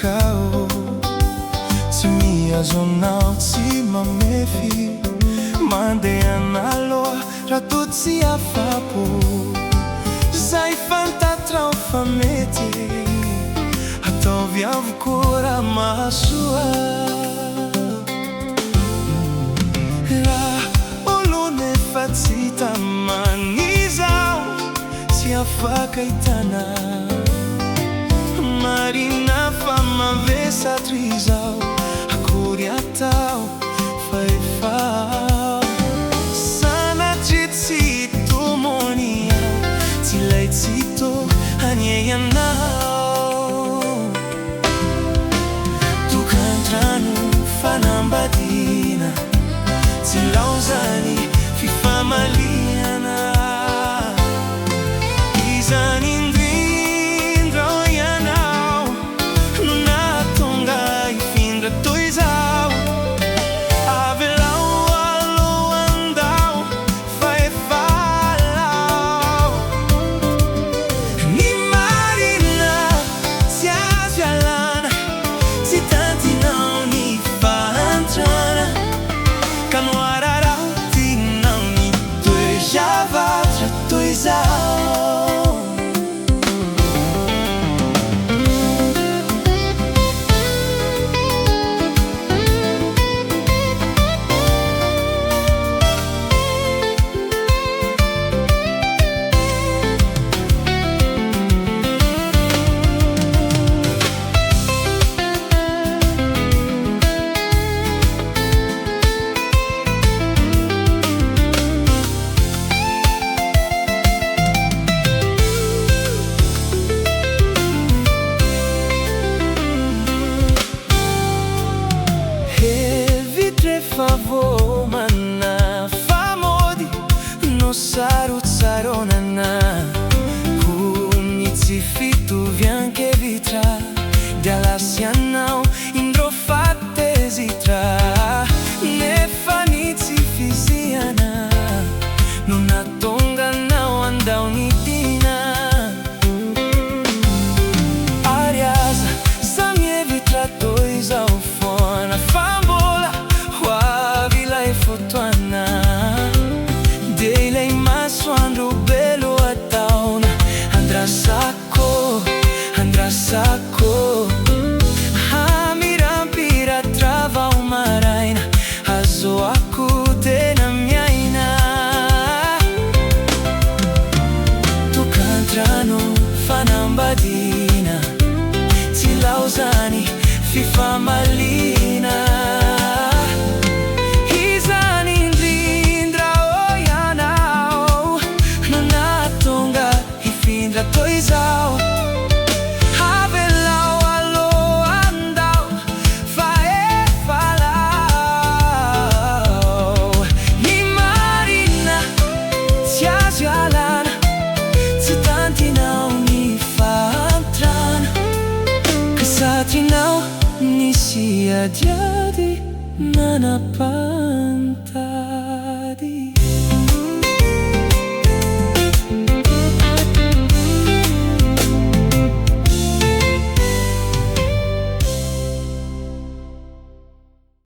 makao, tsy mihazonao, tsy mamefy, mandeha analoha raha toa tsy afapo. Zay fantatrao fa mety ataovy avokoa raha mahasoa. Raha olo nefa tsy tamanizao, tsy afaka hitana, marina fa mavesatry izao, akory atao fa efa sanatry tsy tomony ao, tsy lay tsy to hanieanao. Tokantrano fanambadiana, tsy laozany fifamaliana, izany indrindra ianao no nahatonga hifindra toy izao. Avelao aloha andao fa efa lao, ny marina tsy azo ialana, tsy tantinao ny fahantrana, ka noararao tinao ny toe-javatra toy izao. Favô mana famody no sarotsarônana, hony tsy fitovy ankevitra, dia lasy anao indrô fatezitra, nefa ny tsy fisiana no natonga anao andao nidina. Ary aza samievitra toy izao foana fambola hoavy ilay fotoana, dia ilay masoandro belo ataona, andrasako, andrasako, hamirampiratra vao maraina, azoako tena miaina. Tokantrano fanambadiana, tsy laozany fifamaliana, izany indrindra ianao no nahatonga hifindra toy izao. Avelao aloha andao fa efa lao, ny marina tsy azo ialana, tsy tantinao ny fahantrana, ka satrinao nisy adiady nanapanta.